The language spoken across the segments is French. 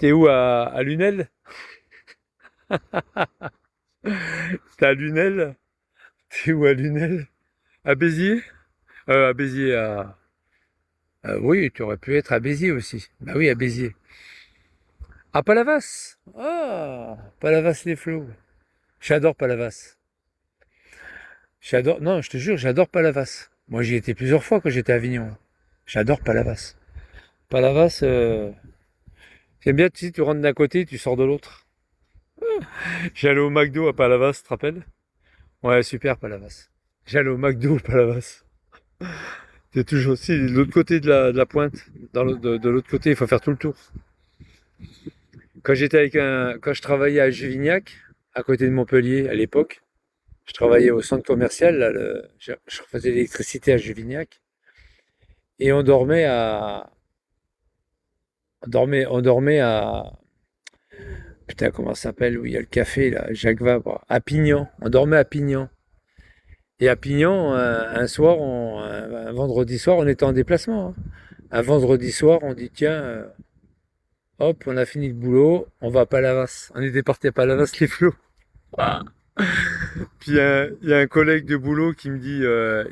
T'es où à Lunel? T'es à Lunel? T'es où à Lunel? À Béziers? À Béziers, oui, tu aurais pu être à Béziers aussi. Bah oui, à Béziers. À Palavas? Ah, Palavas-les-Flots. J'adore Palavas. J'adore, non, je te jure, j'adore Palavas. Moi, j'y étais plusieurs fois quand j'étais à Avignon. J'adore Palavas. Palavas, j'aime bien, tu sais, tu rentres d'un côté, tu sors de l'autre. J'allais au McDo à Palavas, tu te rappelles? Ouais, super Palavas. J'allais au McDo à Palavas. C'est toujours aussi de l'autre côté de la pointe. De l'autre côté, il faut faire tout le tour. Quand je travaillais à Juvignac, à côté de Montpellier, à l'époque, je travaillais au centre commercial, là, je faisais l'électricité à Juvignac, et on dormait putain, comment ça s'appelle, où il y a le café, là, Jacques Vabre, à Pignan. On dormait à Pignan. Et à Pignan, un soir, un vendredi soir, on était en déplacement, hein. Un vendredi soir, on dit, tiens, hop, on a fini le boulot, on va à Palavas. On était parti à Palavas les flots. Puis il y a un collègue de boulot qui me dit,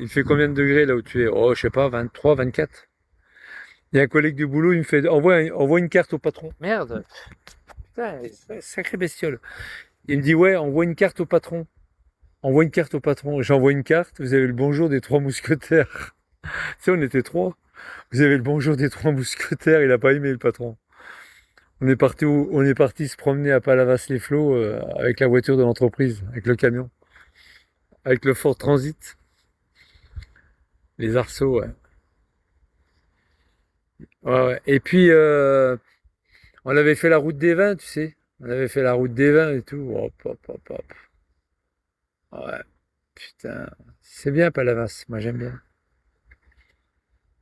il fait combien de degrés là où tu es? Oh, je sais pas, 23, 24. Il y a un collègue de boulot, il me fait, envoie une carte au patron. Merde, putain, sacré bestiole. Il me dit, ouais, envoie une carte au patron. Envoie une carte au patron. J'envoie une carte, vous avez le bonjour des trois mousquetaires. Tu sais, on était trois. Vous avez le bonjour des trois mousquetaires, il a pas aimé le patron. On est parti se promener à Palavas-les-Flots avec la voiture de l'entreprise, avec le camion, avec le Ford Transit, les arceaux, ouais. Ouais, ouais. Et puis, on avait fait la route des vins, tu sais. On avait fait la route des vins et tout. Hop, hop, hop, hop. Ouais, putain. C'est bien Palavas, moi j'aime bien.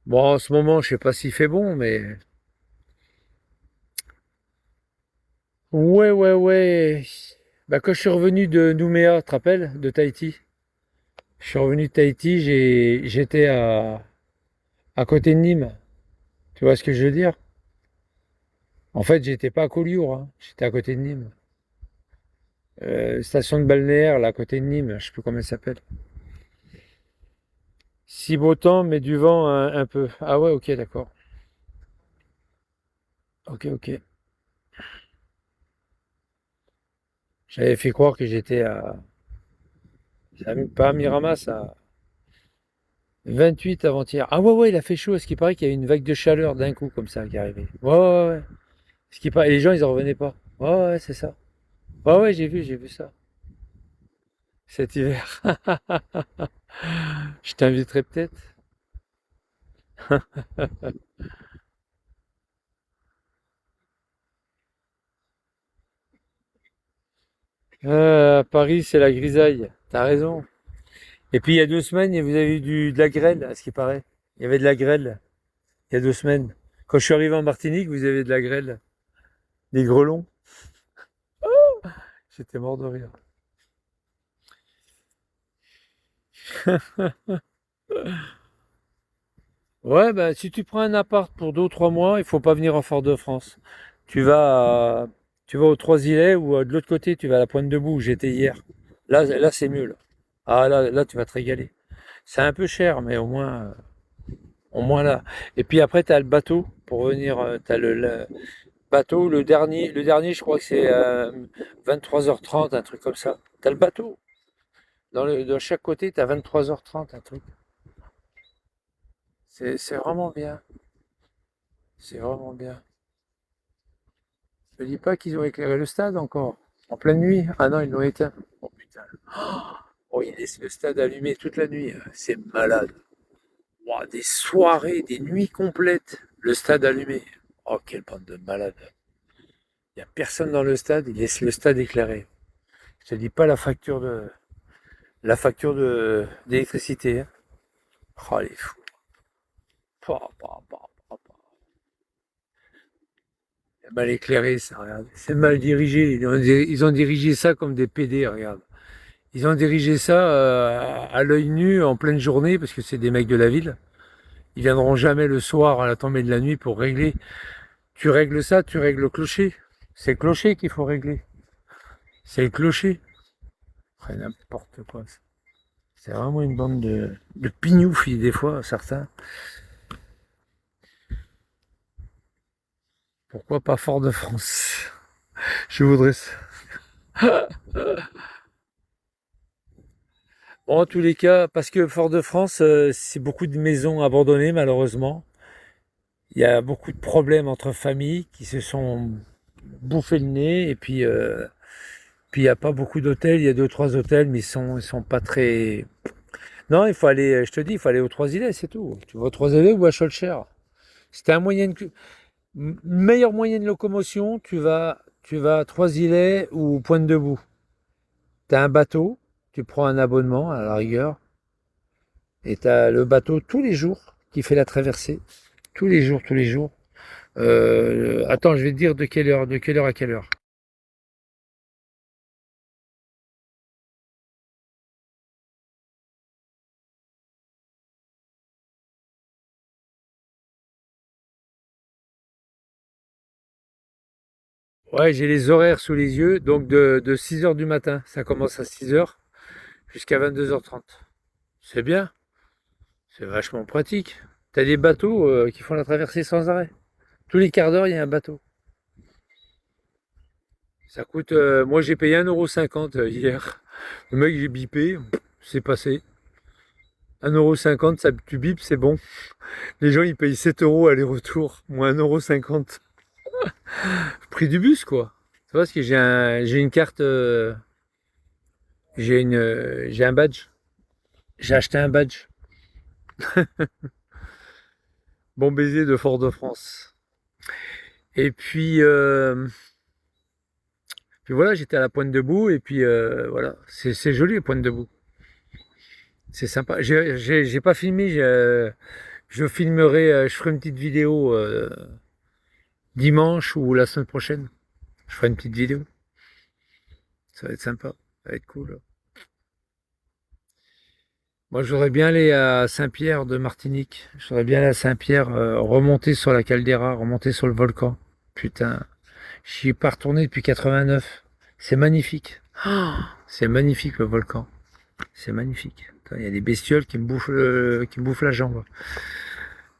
Bon, en ce moment, je sais pas s'il fait bon, mais... Ouais, ouais, ouais. Bah, quand je suis revenu de Nouméa, tu te rappelles, de Tahiti? Je suis revenu de Tahiti, j'étais à côté de Nîmes. Tu vois ce que je veux dire? En fait, j'étais pas à Collioure, hein. J'étais à côté de Nîmes. Station de balnéaire, là, à côté de Nîmes, je sais plus comment elle s'appelle. Si beau temps, mais du vent un peu. Ah ouais, ok, d'accord. Ok, ok. J'avais fait croire que pas à Miramas, à 28 avant-hier. Ah ouais, ouais, il a fait chaud. Est-ce qu'il paraît qu'il y a eu une vague de chaleur d'un coup, comme ça, qui est arrivée? Ouais, ouais, ouais. Ce qui paraît... Et les gens, ils en revenaient pas. Ouais, ouais, c'est ça. Ouais, ouais, j'ai vu ça. Cet hiver. Je t'inviterai peut-être. À Paris, c'est la grisaille. T'as raison. Et puis il y a 2 semaines, vous avez eu de la grêle, à ce qui paraît. Il y avait de la grêle il y a 2 semaines. Quand je suis arrivé en Martinique, vous avez de la grêle, des grelons. J'étais mort de rire. Ouais, bah si tu prends un appart pour 2 ou 3 mois, il faut pas venir en Fort-de-France. Tu vas, tu vas aux Trois-Îlets ou de l'autre côté, tu vas à la Pointe-de-Bout où j'étais hier. Là c'est mieux là. Ah là, tu vas te régaler. C'est un peu cher, mais au moins là. Et puis après, tu as le bateau pour venir. Tu as le bateau, le dernier, je crois que c'est 23h30, un truc comme ça. T'as le bateau. De chaque côté, t'as 23h30, un truc. C'est vraiment bien. C'est vraiment bien. Je dis pas qu'ils ont éclairé le stade encore. En pleine nuit. Ah non, ils l'ont éteint. Oh putain. Oh, ils laissent le stade allumé toute la nuit. C'est malade. Ouah, des soirées, des nuits complètes. Le stade allumé. Oh, quelle bande de malades. Il n'y a personne dans le stade, ils laissent le stade éclairé. Je te dis pas d'électricité, hein. Oh, les fous. Pa, pa, pa, pa, pa. C'est mal éclairé, ça, regarde. C'est mal dirigé. Ils ont dirigé ça comme des PD, regarde. Ils ont dirigé ça à l'œil nu en pleine journée parce que c'est des mecs de la ville. Ils viendront jamais le soir à la tombée de la nuit pour régler. Tu règles ça, tu règles le clocher. C'est le clocher qu'il faut régler. C'est le clocher. Après, n'importe quoi. C'est vraiment une bande de pignoufs, des fois, certains. Pourquoi pas Fort-de-France? Je voudrais ça. Bon, en tous les cas, parce que Fort-de-France, c'est beaucoup de maisons abandonnées, malheureusement. Il y a beaucoup de problèmes entre familles qui se sont bouffé le nez, et puis il n'y a pas beaucoup d'hôtels. Il y a deux, trois hôtels, mais ils sont pas très. Non, il faut aller, je te dis, il faut aller aux Trois-Îlets, c'est tout. Tu vas aux Trois-Îlets ou à Schœlcher. C'était un moyen de, meilleur moyen de locomotion, tu vas à Trois-Îlets ou Pointe-de-Bout. Tu as un bateau, tu prends un abonnement à la rigueur, et tu as le bateau tous les jours qui fait la traversée. Tous les jours, tous les jours. Attends, je vais te dire de quelle heure à quelle heure. Ouais, j'ai les horaires sous les yeux, donc de 6 heures du matin, ça commence à 6 heures jusqu'à 22h30. C'est bien, c'est vachement pratique. T'as des bateaux qui font la traversée sans arrêt. Tous les quarts d'heure, il y a un bateau. Ça coûte, moi j'ai payé 1,50 € hier. Le mec, j'ai bipé, c'est passé. 1,50 €, ça, tu bipes, c'est bon. Les gens, ils payent 7 € aller-retour, moins 1,50 €. Prix du bus, quoi. Tu vois, parce que j'ai une carte, j'ai un badge. J'ai acheté un badge. Bon baiser de Fort-de-France. Et puis voilà, j'étais à la Pointe-de-Bout, et puis voilà, c'est joli, la Pointe-de-Bout. C'est sympa. J'ai pas filmé, je filmerai, je ferai une petite vidéo dimanche ou la semaine prochaine. Je ferai une petite vidéo. Ça va être sympa, ça va être cool. Moi, je voudrais bien aller à Saint-Pierre de Martinique. Je voudrais bien aller à Saint-Pierre, remonter sur la caldeira, remonter sur le volcan. Putain, j'y ai pas retourné depuis 89. C'est magnifique. Ah, c'est magnifique le volcan. C'est magnifique. Il y a des bestioles qui me bouffent la jambe.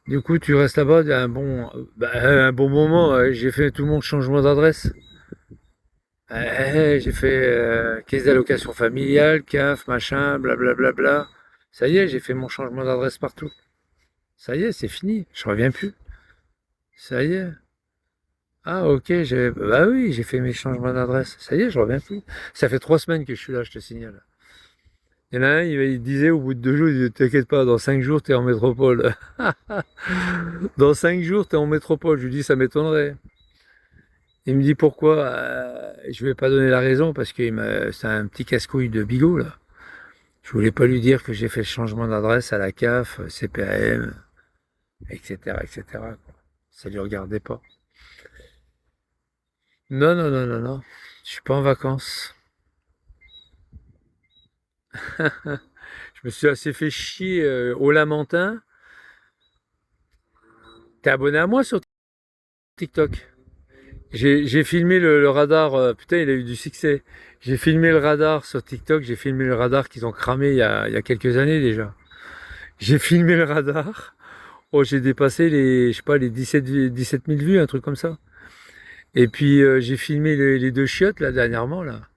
Du coup, tu restes là-bas un bon moment. J'ai fait tout mon changement d'adresse. J'ai fait caisse d'allocation familiale, CAF, machin, blablabla. Bla, bla, bla. Ça y est, j'ai fait mon changement d'adresse partout. Ça y est, c'est fini. Je reviens plus. Ça y est. Ah ok, bah oui, j'ai fait mes changements d'adresse. Ça y est, je reviens plus. Ça fait 3 semaines que je suis là, je te signale. Il y en a un, il disait au bout de 2 jours, il disait, t'inquiète pas, dans 5 jours, t'es en métropole. Dans 5 jours, t'es en métropole. Je lui dis, ça m'étonnerait. Il me dit pourquoi. Je vais pas donner la raison parce que c'est un petit casse-couille de bigot là. Je voulais pas lui dire que j'ai fait le changement d'adresse à la CAF, CPAM, etc., etc., quoi. Ça lui regardait pas. Non, non, non, non, non. Je suis pas en vacances. Je me suis assez fait chier au Lamentin. T'es abonné à moi sur TikTok? J'ai filmé le radar. Putain, il a eu du succès. J'ai filmé le radar sur TikTok. J'ai filmé le radar qu'ils ont cramé il y a quelques années déjà. J'ai filmé le radar. Oh, j'ai dépassé je sais pas, les 17 000 vues, un truc comme ça. Et puis j'ai filmé les deux chiottes là dernièrement là.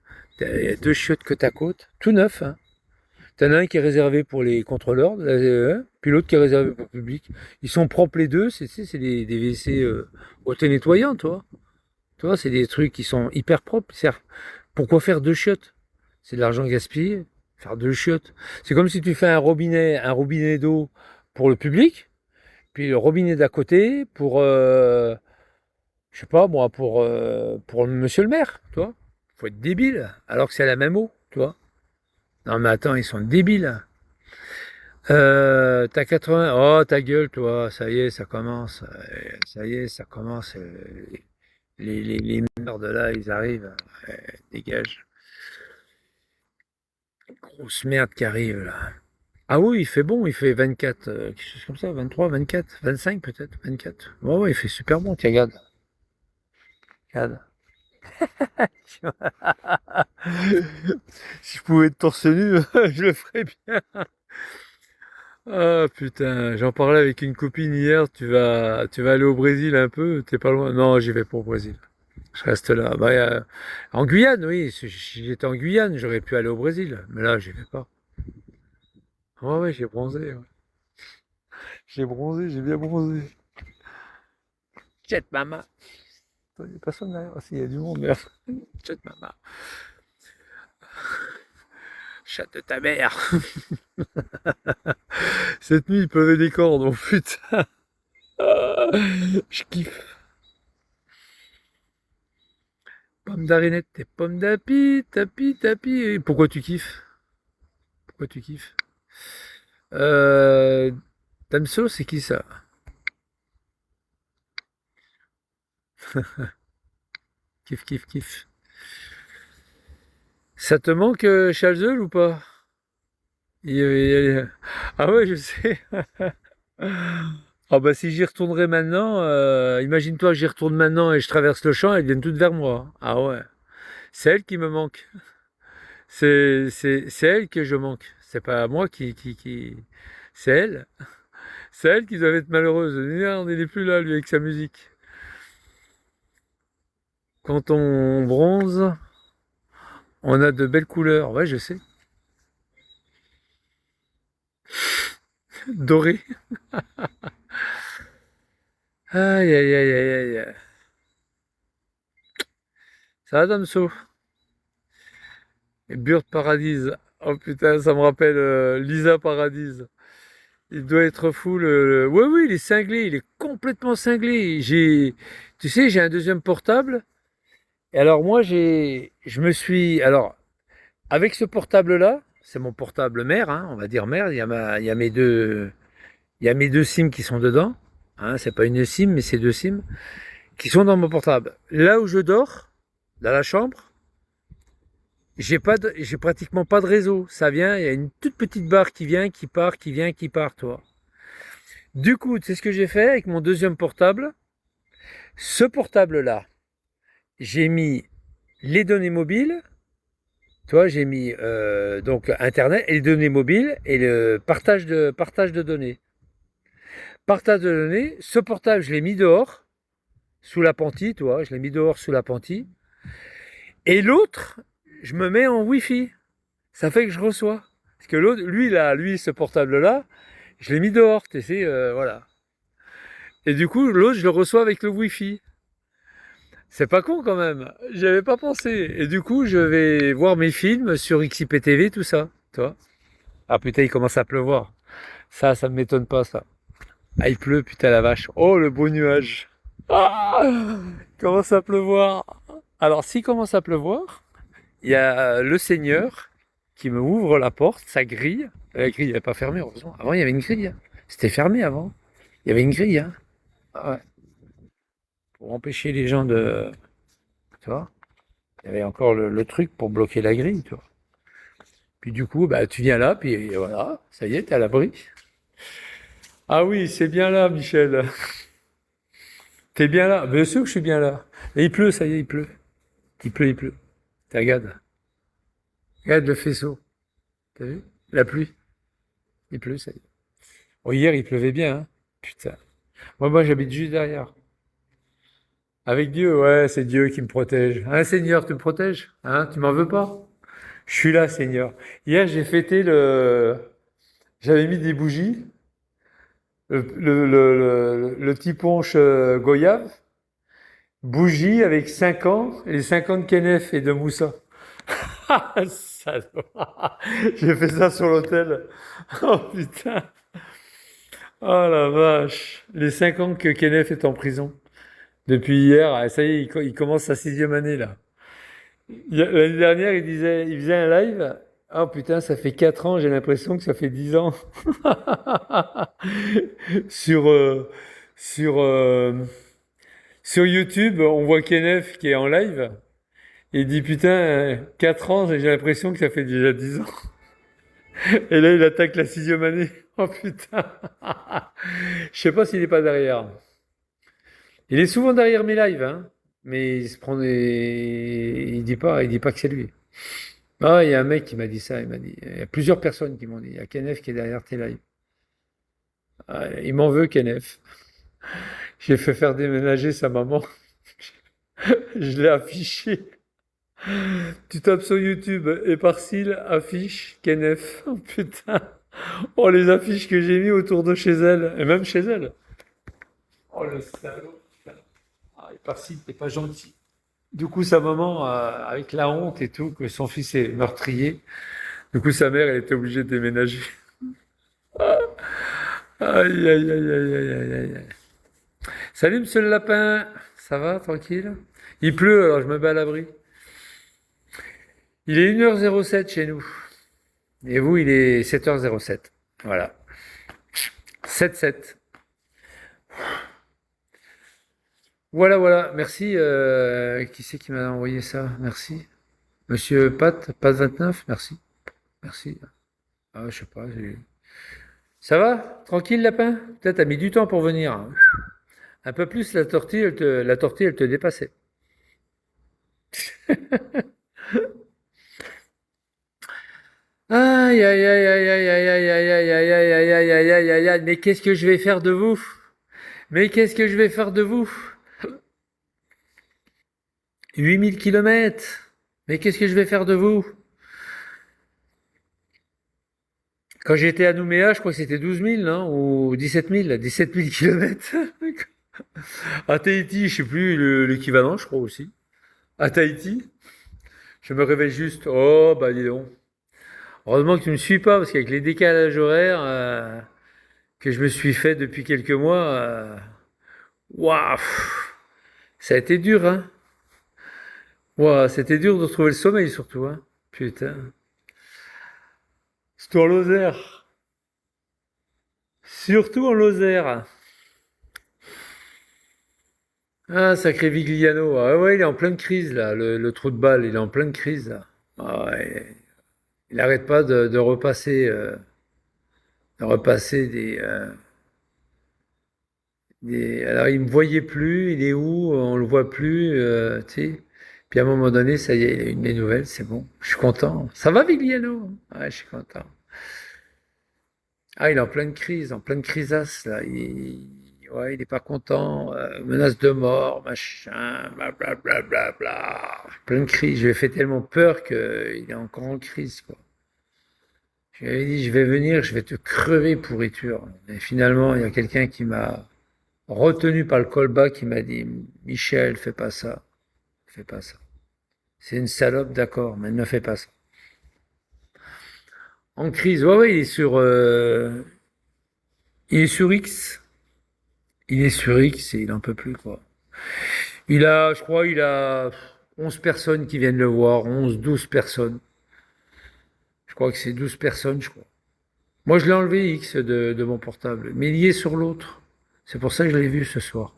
Il y a deux chiottes côte à côte, tout neuf, hein. T'en as un qui est réservé pour les contrôleurs de la ZEE, puis l'autre qui est réservé pour le public. Ils sont propres les deux, c'est des WC auto-nettoyants, toi. Toi, c'est des trucs qui sont hyper propres. Pourquoi faire deux chiottes? C'est de l'argent gaspillé. Faire deux chiottes. C'est comme si tu fais un robinet d'eau pour le public, puis le robinet d'à côté pour, je sais pas moi, pour monsieur le maire, toi. Faut être débile, alors que c'est la même eau, tu vois. Non mais attends, ils sont débiles. T'as 80. Oh ta gueule, toi, ça y est, ça commence. Ça y est, ça commence. Les merdes là, ils arrivent. Dégage. Grosse merde qui arrive là. Ah oui, il fait bon, il fait 24, quelque chose comme ça, 23, 24, 25 peut-être, 24. Ouais, ouais, il fait super bon, tu regardes. Regarde. Si je pouvais être torse nu, je le ferais bien. Ah putain, j'en parlais avec une copine hier. Tu vas aller au Brésil un peu? T'es pas loin? Non, j'y vais pas au Brésil. Je reste là. Bah, en Guyane, oui. Si j'étais en Guyane, j'aurais pu aller au Brésil. Mais là, j'y vais pas. Ouais, ouais, j'ai bronzé. Ouais. J'ai bronzé, j'ai bien bronzé. Jet mama. Il y a personne derrière. Ah, si, il y a du monde, merde. Jet mama. Chat de ta mère. Cette nuit, il pleuvait des cordes, oh putain. Je kiffe. Pomme d'arinette et pomme d'api, tapi, tapi. Et pourquoi tu kiffes? Pourquoi tu kiffes? Euh, Damso, c'est qui ça? Kiff, kiff, kiff. Ça te manque Chalzeul ou pas? Ah ouais, je sais. Ah bah si j'y retournerais maintenant, imagine-toi, j'y retourne maintenant et je traverse le champ, elles viennent toutes vers moi. Ah ouais. C'est elle qui me manque. C'est elle que je manque. C'est pas moi qui... C'est elle. C'est elle qui doit être malheureuse. Regarde, il est plus là, lui, avec sa musique. Quand on bronze, on a de belles couleurs. Ouais, je sais. Doré. Aïe, aïe, aïe, aïe, aïe. Ça va, Damso? Et Burt Paradise. Oh putain, ça me rappelle Lisa Paradise. Il doit être fou. Oui, oui, il est cinglé. Il est complètement cinglé. Tu sais, j'ai un deuxième portable. Et alors moi, alors avec ce portable-là, c'est mon portable mère, hein, on va dire mère. Il y a mes deux SIM qui sont dedans. Hein, c'est pas une SIM, mais c'est deux SIM qui sont dans mon portable. Là où je dors, dans la chambre, j'ai pratiquement pas de réseau. Ça vient, il y a une toute petite barre qui vient, qui part, qui vient, qui part, toi. Du coup, c'est ce que j'ai fait avec mon deuxième portable. Ce portable-là, j'ai mis les données mobiles. Toi, j'ai mis donc Internet et les données mobiles et le partage de données. Partage de données. Ce portable, je l'ai mis dehors, sous l'appentis, toi. Je l'ai mis dehors sous l'appentis. Et l'autre, je me mets en Wi-Fi. Ça fait que je reçois. Parce que l'autre, lui, ce portable-là, je l'ai mis dehors, tu sais, voilà. Et du coup, l'autre, je le reçois avec le Wi-Fi. C'est pas con quand même. J'y avais pas pensé. Et du coup, je vais voir mes films sur XIPTV, tout ça. Toi. Ah putain, il commence à pleuvoir. Ça me m'étonne pas, ça. Ah, il pleut, putain la vache. Oh, le beau nuage. Ah, il commence à pleuvoir. Alors, s'il commence à pleuvoir, il y a le Seigneur qui me ouvre la porte, sa grille. La grille n'est pas fermée, heureusement. Avant, il y avait une grille. Hein. C'était fermé avant. Il y avait une grille, hein. Ah ouais. Pour empêcher les gens de... Tu vois, il y avait encore le truc pour bloquer la grille, tu vois. Puis du coup, bah, tu viens là, puis voilà, ça y est, t'es à l'abri. Ah oui, c'est bien là, Michel. T'es bien là. Bien sûr que je suis bien là. Et il pleut, ça y est, il pleut. Il pleut, il pleut. Regarde. Regarde le faisceau. T'as vu? La pluie. Il pleut, ça y est. Oh, hier, il pleuvait bien, hein. Putain. Moi, j'habite juste derrière. Avec Dieu, ouais, c'est Dieu qui me protège. Hein, Seigneur, tu me protèges? Hein, tu m'en veux pas? Je suis là, Seigneur. Hier, j'ai fêté j'avais mis des bougies, le petit punch goyave, bougie avec 5 ans, et les 50 Kenneth et de Moussa. Ah, salaud. J'ai fait ça sur l'hôtel. Oh putain. Oh la vache. Les 5 ans que Kenneth est en prison. Depuis hier, ah, ça y est, il commence sa 6e année là. L'année dernière, il faisait un live. Oh putain, ça fait 4 ans, j'ai l'impression que ça fait 10 ans. Sur, euh, sur, euh, sur YouTube, on voit Kenneth qui est en live. Et il dit putain, 4 ans, j'ai l'impression que ça fait déjà 10 ans. Et là, il attaque la 6e année. Oh putain. Je sais pas s'il est pas derrière. Il est souvent derrière mes lives, hein. mais il dit pas que c'est lui. Ah, il y a un mec qui m'a dit ça, il m'a dit, il y a plusieurs personnes qui m'ont dit, il y a Kenneth qui est derrière tes lives. Ah, il m'en veut, Kenneth. J'ai fait faire déménager sa maman. Je l'ai affiché. Tu tapes sur YouTube, Éparcile, affiche, Kenneth. Oh putain. Oh, les affiches que j'ai mis autour de chez elle, et même chez elle. Oh, le salaud. Ah, Éparcile, t'es pas gentil. Du coup, sa maman, avec la honte et tout, que son fils est meurtrier, du coup, sa mère, elle était obligée de déménager. Aïe, aïe, aïe, aïe, aïe, aïe, aïe, aïe. Salut, monsieur le lapin. Ça va, tranquille? Il pleut, alors je me mets à l'abri. Il est 1h07 chez nous. Et vous, il est 7h07. Voilà. 7-7. Voilà, voilà. Merci. Qui c'est qui m'a envoyé ça? Merci. Monsieur Pat29, merci. Merci. Ah, je sais pas. Ça va? Tranquille, lapin? Peut-être t'as mis du temps pour venir, hein. Un peu plus, la tortille, elle te dépassait. Aïe, aïe, aïe, aïe, aïe, aïe, aïe, aïe, aïe, aïe, aïe, aïe, aïe, aïe, aïe, aïe, aïe. Mais qu'est-ce que je vais faire de vous? Mais qu'est-ce que je vais faire de vous? 8 000 kilomètres. Mais qu'est-ce que je vais faire de vous? Quand j'étais à Nouméa, je crois que c'était 12 000, non? Ou 17 000, 17 000 kilomètres. À Tahiti, je sais plus l'équivalent, je crois aussi. À Tahiti, je me réveille juste. Oh, bah dis donc. Heureusement que tu ne me suis pas, parce qu'avec les décalages horaires que je me suis fait depuis quelques mois, waouh, ça a été dur, hein. Waouh, c'était dur de retrouver le sommeil surtout, hein. Putain. Surtout en Lozère. Surtout en Lozère. Ah, sacré Vigliano. Ah ouais, il est en pleine crise là, le trou de balle, il est en pleine crise là. Ah ouais, il n'arrête pas de repasser Alors il me voyait plus, il est où? On le voit plus, tu sais. Puis à un moment donné, ça y est, il a eu mes nouvelles, c'est bon. Je suis content. Ça va Vigliano? Ouais, je suis content. Ah, il est en pleine crisasse là. Ouais, il est pas content. Menace de mort, machin, blablabla. Bla, bla, bla. Pleine crise. Je lui ai fait tellement peur qu'il est encore en crise, quoi. Je lui avais dit, je vais venir, je vais te crever, pourriture. Et finalement, il y a quelqu'un qui m'a retenu par le callback, qui m'a dit, Michel, fais pas ça, fais pas ça. C'est une salope, d'accord, mais ne fais pas ça. En crise, ouais, ouais, il est sur X. Il est sur X et il en peut plus, quoi. Je crois, il a 11 personnes qui viennent le voir, 11, 12 personnes. Je crois que c'est 12 personnes, je crois. Moi, je l'ai enlevé X de mon portable, mais il y est sur l'autre. C'est pour ça que je l'ai vu ce soir.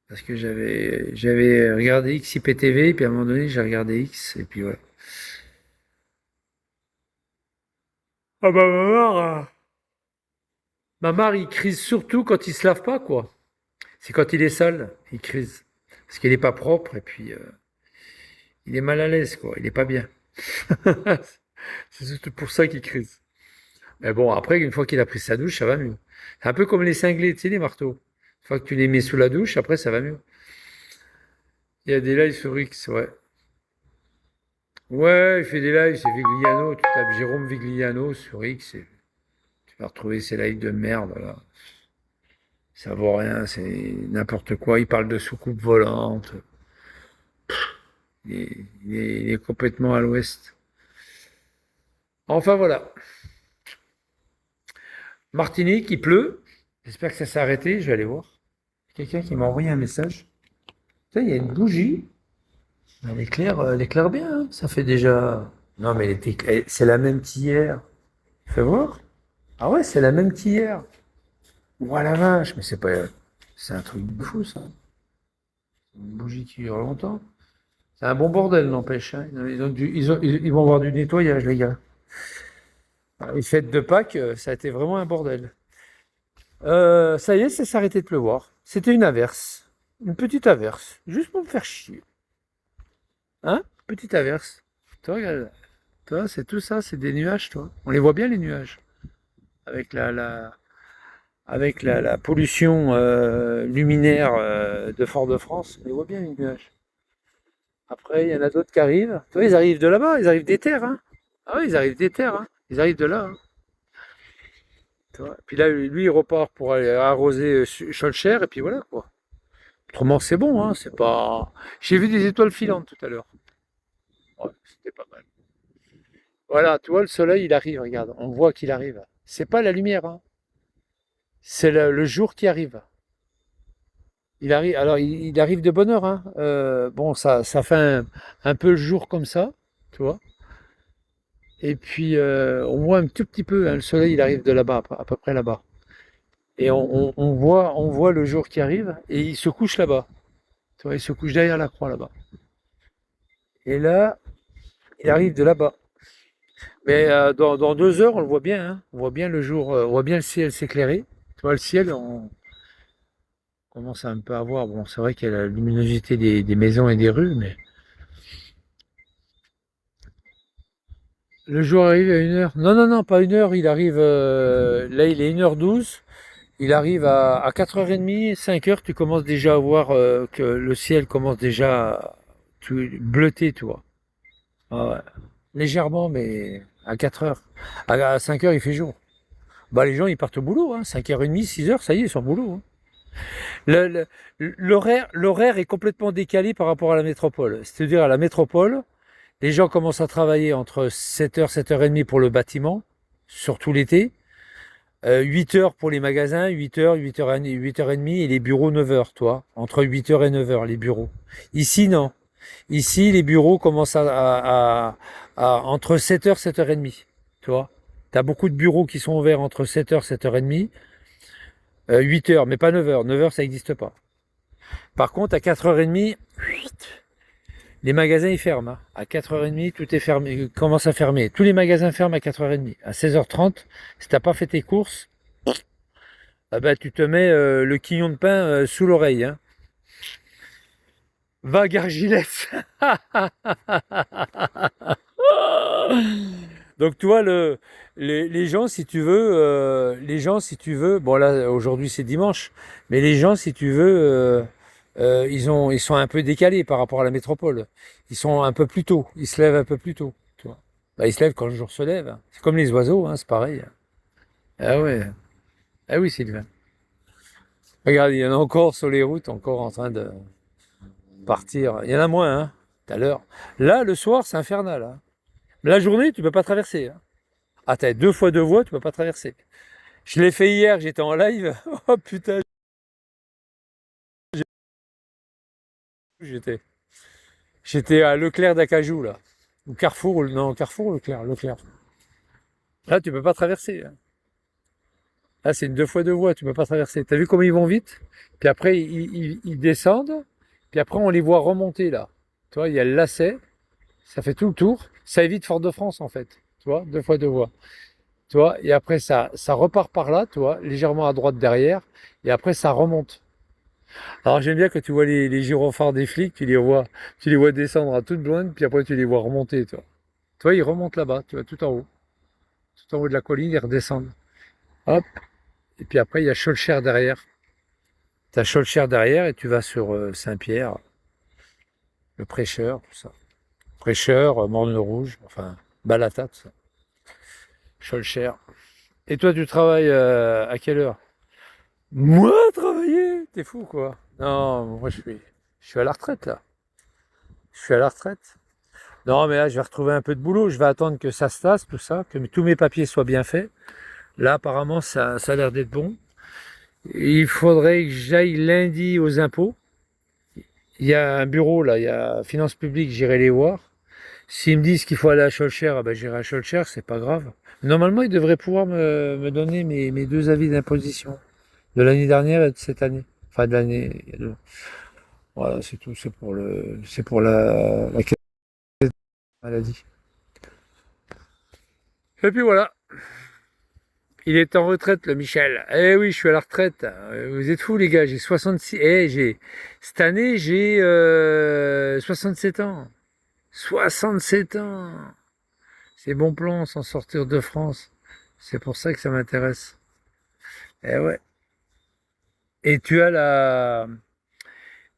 Parce que j'avais regardé X IPTV, puis à un moment donné, j'ai regardé X, et puis voilà. Ah bah, ma mère, il crise surtout quand il se lave pas, quoi. C'est quand il est sale, il crise. Parce qu'il est pas propre, et puis il est mal à l'aise, quoi. Il est pas bien. C'est surtout pour ça qu'il crise. Mais bon, après, une fois qu'il a pris sa douche, ça va mieux. C'est un peu comme les cinglés, tu sais, les marteaux. Une fois que tu les mets sous la douche, après, ça va mieux. Il y a des lives sur X, ouais. Ouais, il fait des lives, c'est Vigliano. Tu tapes Jérôme Vigliano sur X et tu vas retrouver ces lives de merde, là. Ça vaut rien, c'est n'importe quoi. Il parle de soucoupe volante. Il est complètement à l'ouest. Enfin, voilà. Martinique, il pleut. J'espère que ça s'est arrêté. Je vais aller voir. Quelqu'un qui m'a envoyé un message. Putain, il y a une bougie. Elle éclaire bien, hein. Ça fait déjà. Non, mais c'est la même qu'hier. Fais voir. Ah ouais, c'est la même qu'hier. Ouah la vache, mais c'est pas. C'est un truc de fou, ça. Une bougie qui dure longtemps. C'est un bon bordel, n'empêche, hein. Ils vont avoir du nettoyage, les gars. Les fêtes de Pâques, ça a été vraiment un bordel. Ça y est, ça s'est arrêté de pleuvoir. C'était une averse. Une petite averse, juste pour me faire chier. Hein? Petite averse. Toi, regarde, toi, c'est tout ça, c'est des nuages, toi. On les voit bien, les nuages. Avec la pollution luminaire de Fort-de-France, on les voit bien, les nuages. Après, il y en a d'autres qui arrivent. Toi, ils arrivent de là-bas, ils arrivent des terres, hein. Ah oui, ils arrivent des terres, hein. Ils arrivent de là, hein. Tu vois. Puis là, lui, il repart pour aller arroser Schœlcher, et puis voilà, quoi. Autrement, c'est bon, hein. C'est pas. J'ai vu des étoiles filantes tout à l'heure. Ouais, c'était pas mal. Voilà, tu vois, le soleil, il arrive, regarde. On voit qu'il arrive. C'est pas la lumière, hein. C'est le jour qui arrive. Il arrive, alors il arrive de bonne heure, hein. Bon, ça fait un peu le jour comme ça, tu vois. Et puis on voit un tout petit peu, hein, le soleil, il arrive de là-bas, à peu près là-bas. Et on voit le jour qui arrive et il se couche là-bas. Tu vois, il se couche derrière la croix là-bas. Et là, il arrive de là-bas. Mais dans 2 heures, on le voit bien, hein. On voit bien le jour, on voit bien le ciel s'éclairer. Tu vois, le ciel, on commence à un peu à voir. Bon, c'est vrai qu'il y a la luminosité des maisons et des rues, mais le jour arrive à 1 heure. Non, non, non, pas 1 heure. Il arrive, là, il est 1h12. Il arrive à 4h30, 5 heures. Tu commences déjà à voir que le ciel commence déjà à bleuter, tu vois. Ah ouais. Légèrement, mais à 4 heures. À 5 heures, il fait jour. Bah, les gens, ils partent au boulot, hein. 5h30, 6 heures, ça y est, ils sont au boulot, hein. Le- le- l'horaire est complètement décalé par rapport à la métropole. C'est-à-dire, à la métropole, les gens commencent à travailler entre 7h, 7h30 pour le bâtiment, surtout l'été. 8 heures pour les magasins, 8 heures, 8h30, 8h30 et les bureaux 9 heures, toi. Entre 8 heures et 9 heures, les bureaux. Ici, non. Ici, les bureaux commencent entre 7 heures, 7h30, tu vois. Tu as beaucoup de bureaux qui sont ouverts entre 7 heures, 7h30, 8 heures, mais pas 9 heures. 9 heures, ça n'existe pas. Par contre, à 4h30, les magasins, ils ferment, hein. À 4h30, tout est fermé, commence à fermer. Tous les magasins ferment à 4h30. À 16h30, si t'as pas fait tes courses, ah bah, tu te mets le quignon de pain sous l'oreille, hein. Va, Gargilès. Donc, tu vois, les gens, si tu veux, bon là, aujourd'hui c'est dimanche, mais les gens, si tu veux, ils sont un peu décalés par rapport à la métropole. Ils sont un peu plus tôt, ils se lèvent un peu plus tôt, tu vois. Bah, ils se lèvent quand le jour se lève, hein. C'est comme les oiseaux, hein, c'est pareil. Ah ouais, ah oui, Sylvain. Regarde, il y en a encore sur les routes, encore en train de partir. Il y en a moins, hein, tout à l'heure. Là, le soir, c'est infernal, hein. La journée, tu peux pas traverser, hein. Ah, t'as 2 fois 2 voies, tu peux pas traverser. Je l'ai fait hier, j'étais en live. Oh putain, j'étais, j'étais à Leclerc d'Acajou, là. Ou Carrefour, non, Carrefour ou Leclerc, Leclerc. Là, tu peux pas traverser, hein. Là, c'est une 2 fois 2 voies, tu peux pas traverser. T'as vu comment ils vont vite? Puis après, ils descendent. Puis après, on les voit remonter, là. Tu vois, il y a le lacet. Ça fait tout le tour. Ça évite Fort-de-France, en fait. Tu vois, 2 fois 2 voies. Tu vois, et après, ça repart par là, tu vois, légèrement à droite derrière. Et après, ça remonte. Alors j'aime bien que tu vois les gyrophares des flics, tu les vois descendre à toute blonde, puis après tu les vois remonter, toi. Tu vois, ils remontent là-bas, tu vois, tout en haut de la colline, ils redescendent. Hop, et puis après il y a Schœlcher derrière. T'as Schœlcher derrière et tu vas sur Saint-Pierre, le Prêcheur, tout ça. Prêcheur, Morne-le-Rouge, enfin, Balata, tout ça. Schœlcher. Et toi, tu travailles à quelle heure? Moi, travailler? T'es fou, quoi. Non, moi je suis à la retraite, là. Je suis à la retraite. Non, mais là, je vais retrouver un peu de boulot. Je vais attendre que ça se tasse, tout ça, que tous mes papiers soient bien faits. Là, apparemment, ça a l'air d'être bon. Il faudrait que j'aille lundi aux impôts. Il y a un bureau, là, il y a Finances publiques, j'irai les voir. S'ils me disent qu'il faut aller à Schœlcher, ah ben, j'irai à Schœlcher, c'est pas grave. Normalement, ils devraient pouvoir me donner mes 2 avis d'imposition de l'année dernière et de cette année. Enfin, de l'année. Voilà, c'est tout. C'est pour la caisse maladie. Et puis voilà. Il est en retraite, le Michel. Eh oui, je suis à la retraite. Vous êtes fous, les gars. J'ai 66. Cette année, j'ai 67 ans. 67 ans. C'est bon plan, sans sortir de France. C'est pour ça que ça m'intéresse. Eh ouais. Et tu as la,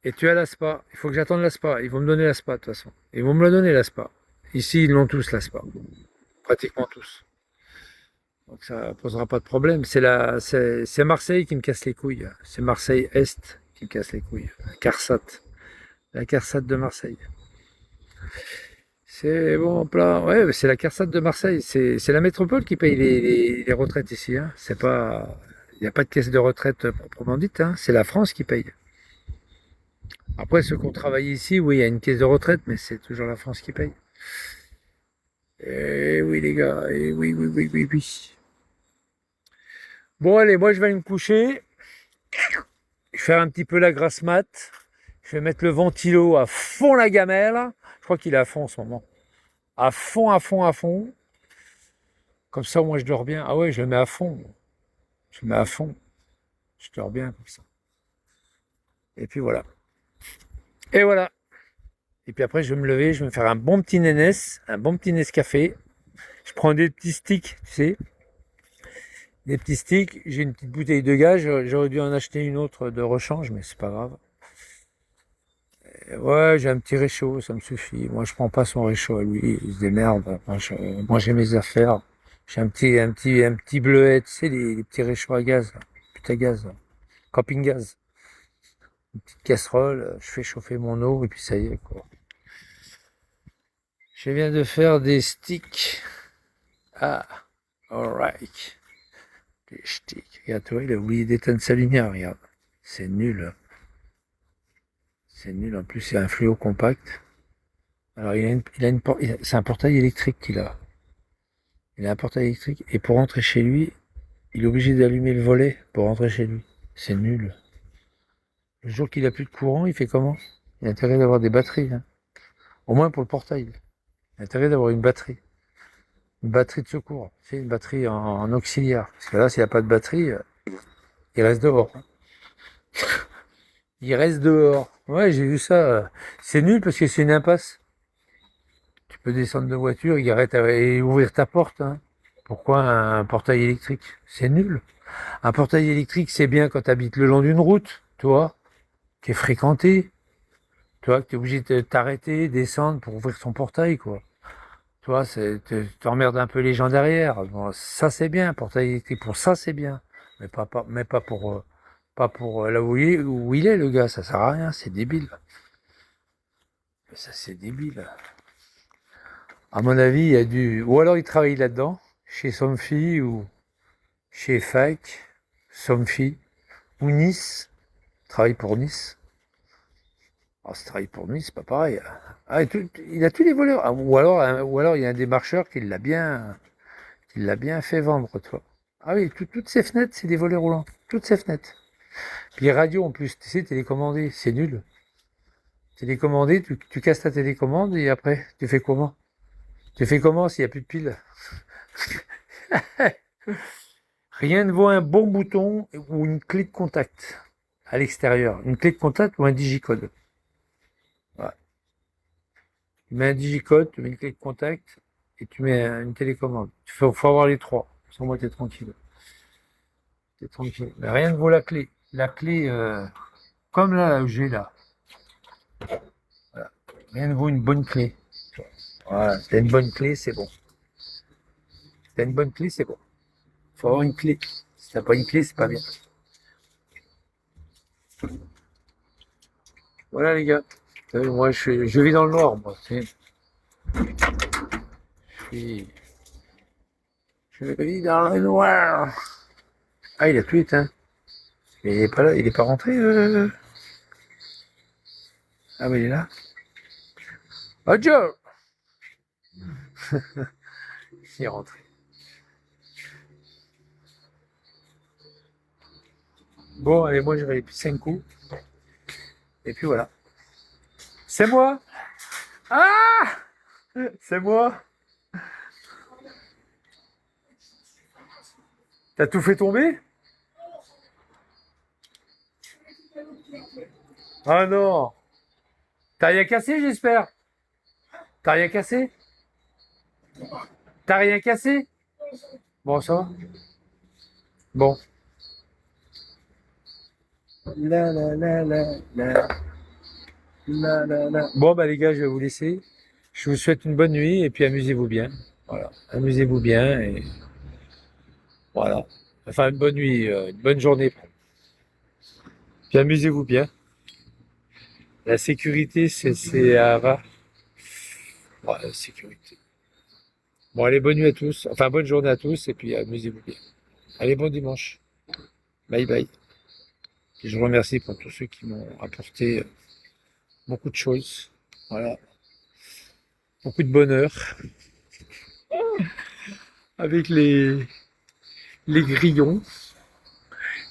et tu as la spa. Il faut que j'attende la spa. Ils vont me donner la spa, de toute façon. Ils vont me le donner, la spa. Ici, ils l'ont tous, la spa. Pratiquement tous. Donc ça posera pas de problème. C'est Marseille qui me casse les couilles. C'est Marseille-Est qui me casse les couilles. CARSAT. La CARSAT de Marseille. C'est bon, plat. Ouais, mais c'est la CARSAT de Marseille. C'est la métropole qui paye les retraites ici. Hein. C'est pas, il n'y a pas de caisse de retraite proprement dite. Hein. C'est la France qui paye. Après, ceux qui ont travaillé ici, oui, il y a une caisse de retraite, mais c'est toujours la France qui paye. Eh oui, les gars. Eh oui, oui, oui, oui, oui. Bon, allez, moi, je vais aller me coucher. Je vais faire un petit peu la grasse mat. Je vais mettre le ventilo à fond la gamelle. Je crois qu'il est à fond en ce moment. À fond, à fond, à fond. Comme ça, moi, je dors bien. Ah ouais, je le mets à fond. Je le mets à fond. Je dors bien comme ça. Et puis voilà. Et voilà. Et puis après, je vais me lever. Je vais me faire un bon petit nénès. Un bon petit Nescafé. Je prends des petits sticks, tu sais. Des petits sticks. J'ai une petite bouteille de gaz. J'aurais dû en acheter une autre de rechange, mais c'est pas grave. Ouais, j'ai un petit réchaud, ça me suffit. Moi, je prends pas son réchaud à lui, il se démerde. Moi, j'ai mes affaires. J'ai un petit bleuet, tu sais, les petits réchauds à gaz, là. Putain, gaz, là. Camping gaz. Une petite casserole, je fais chauffer mon eau, et puis ça y est, quoi. Je viens de faire des sticks. Ah, alright. Des sticks. Regarde, toi, il a oublié d'éteindre sa lumière, regarde. C'est nul. C'est nul. En plus, c'est un fléau compact. Alors, c'est un portail électrique qu'il a. Il a un portail électrique. Et pour rentrer chez lui, il est obligé d'allumer le volet pour rentrer chez lui. C'est nul. Le jour qu'il a plus de courant, il fait comment? Il a intérêt d'avoir des batteries. Hein. Au moins pour le portail. Il a intérêt d'avoir une batterie. Une batterie de secours. C'est une batterie en auxiliaire. Parce que là, s'il n'y a pas de batterie, il reste dehors. Il reste dehors. Ouais, j'ai vu ça. C'est nul parce que c'est une impasse. Tu peux descendre de voiture, et ouvrir ta porte. Hein. Pourquoi un portail électrique? C'est nul. Un portail électrique, c'est bien quand tu habites le long d'une route, toi, qui est fréquentée. Tu vois, que tu es obligé de t'arrêter, descendre pour ouvrir ton portail, quoi. Tu vois, t'emmerdes un peu les gens derrière. Bon, ça, c'est bien, un portail électrique. Pour ça, c'est bien. Mais pas pour là où il est, le gars. Ça sert à rien, c'est débile. Ça, c'est débile. À mon avis, il y a ou alors il travaille là-dedans, chez Somfy ou chez FAC, Somfy, ou Nice. Il travaille pour Nice. Alors, s'il travaille pour Nice, c'est pas pareil. Ah, il a tous les voleurs. Ah, ou alors il y a un démarcheur qui l'a bien fait vendre, toi. Ah oui, toutes ces fenêtres, c'est des volets roulants. Toutes ces fenêtres. Puis les radios en plus, tu sais, télécommandées, c'est nul. Télécommandé, tu casses ta télécommande et après, tu fais comment? Tu fais comment s'il n'y a plus de piles? Rien ne vaut un bon bouton ou une clé de contact à l'extérieur. Une clé de contact ou un digicode. Voilà. Tu mets un digicode, tu mets une clé de contact et tu mets une télécommande. Faut avoir les trois. Sans moi, t'es tranquille. T'es tranquille. Mais rien ne vaut la clé. La clé, comme là où j'ai là. Voilà. Rien ne vaut une bonne clé. Voilà. T'as une bonne clé, c'est bon. T'as une bonne clé, c'est bon. Faut avoir une clé. Si t'as pas une clé, c'est pas bien. Voilà les gars. Moi, je vis dans le noir, moi. Je je vis dans le noir. Ah, il a tout éteint. Mais il est pas là, il est pas rentré. Ah, mais il est là. Oh, Joe! Il est rentré. Bon, allez, moi, je vais aller pisser un coup. Et puis voilà. C'est moi! Ah! C'est moi! T'as tout fait tomber? Ah non. T'as rien cassé, j'espère. T'as rien cassé? T'as rien cassé? Bon, ça va. Bon. La la la la la la la la. Bon, bah les gars, je vais vous laisser. Je vous souhaite une bonne nuit et puis amusez-vous bien. Voilà. Amusez-vous bien et voilà. Enfin, une bonne nuit, une bonne journée. Puis amusez-vous bien. La sécurité, c'est à... Ouais, la sécurité. Bon, allez, bonne nuit à tous. Enfin, bonne journée à tous et puis amusez-vous bien. Allez, bon dimanche. Bye bye. Et je vous remercie pour tous ceux qui m'ont apporté beaucoup de choses. Voilà. Beaucoup de bonheur. Avec les grillons.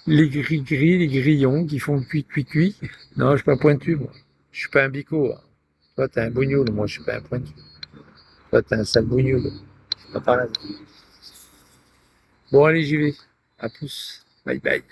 Les gris-gris, les grillons qui font cuit. Non, je suis pas pointu, moi. Je suis pas un bico, hein. Toi, t'es un bougnoul, moi, je suis pas un pointu. Toi, t'es un sale bougnoul. C'est pas pareil. Bon, allez, j'y vais. À plus. Bye bye.